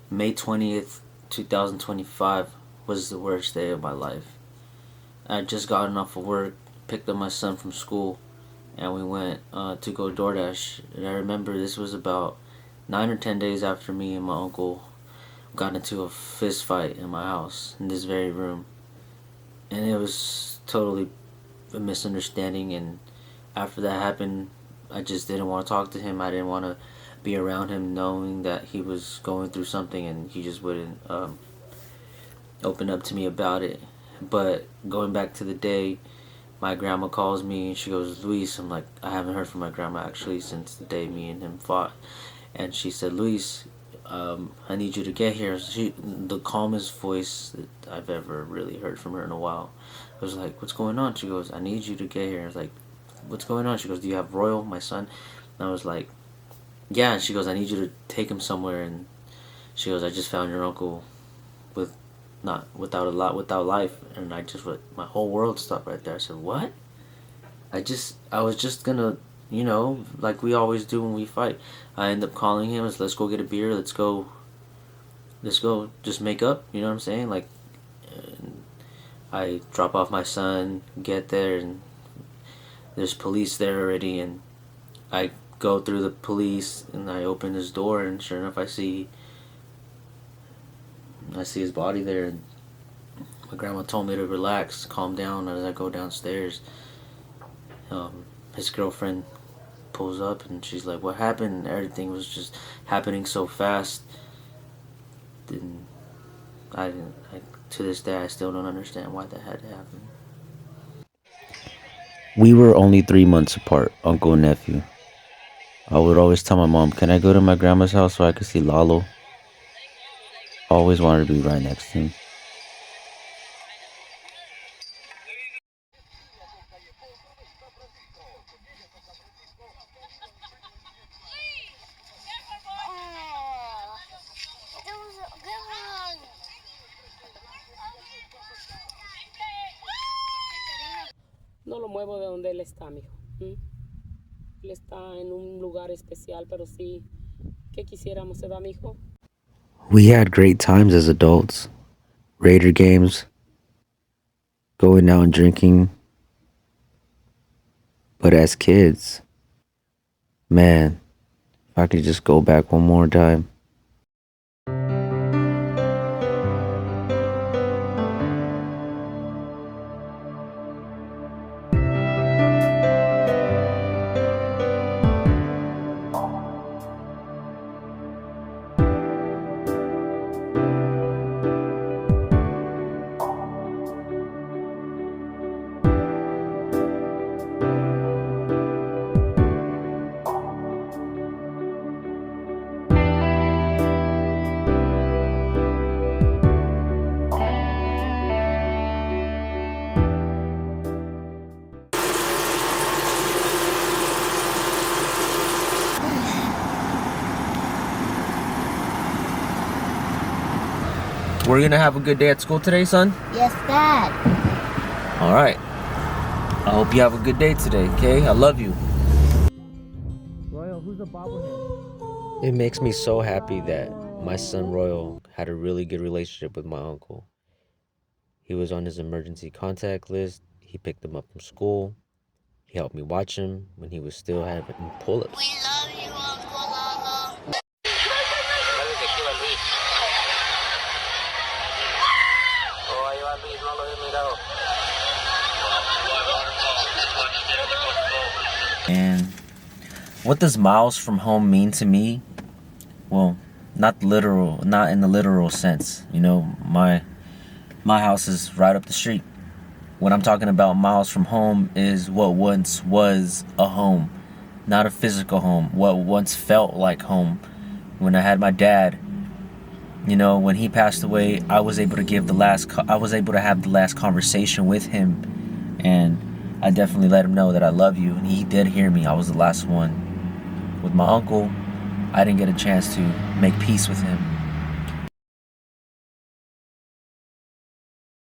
May 20th, 2025 was the worst day of my life. I had just gotten off of work, picked up my son from school, and we went to go DoorDash. And I remember this was about 9 or 10 days after me and my uncle got into a fist fight in my house in this very room. And it was totally a misunderstanding. And after that happened, I just didn't want to talk to him. I didn't want to be around him knowing that he was going through something, and he just wouldn't open up to me about it. But going back to the day, my grandma calls me and she goes, Luis. I'm like, I haven't heard from my grandma actually since the day me and him fought. And she said, Luis, I need you to get here. The calmest voice that I've ever really heard from her in a while. I was like, what's going on? She goes, I need you to get here. I was like, what's going on? She goes, do you have Royal, my son? And I was like, yeah. And she goes, I need you to take him somewhere. And she goes, I just found your uncle with without life. And my whole world stopped right there. I said, what? I was just gonna, like we always do when we fight. I end up calling him. Let's go get a beer. Let's go just make up. You know what I'm saying? Like, I drop off my son, get there, and there's police there already. And I go through the police and I open his door, and sure enough, I see his body there. And my grandma told me to relax, calm down as I go downstairs. His girlfriend pulls up and she's like, what happened? Everything was just happening so fast. And to this day, I still don't understand why that had to happen. We were only 3 months apart, uncle and nephew. I would always tell my mom, can I go to my grandma's house so I could see Lalo? Always wanted to be right next to him. No lo muevo de donde él está, mijo. Él está en un lugar especial, pero sí, ¿qué quisiéramos, se va, mijo? We had great times as adults. Raider games, going out and drinking. But as kids, man, if I could just go back one more time. We're gonna have a good day at school today, son? Yes, Dad. All right. I hope you have a good day today, okay? I love you. Royal, who's the bobblehead? It makes me so happy that my son Royal had a really good relationship with my uncle. He was on his emergency contact list. He picked him up from school. He helped me watch him when he was still having pull-ups. We love you, Uncle Lalo. And what does miles from home mean to me? Well, not in the literal sense. My house is right up the street. What I'm talking about miles from home is what once was a home, not a physical home. What once felt like home. When I had my dad, when he passed away, I was able to have the last conversation with him, and I definitely let him know that I love you, and he did hear me. I was the last one. With my uncle, I didn't get a chance to make peace with him.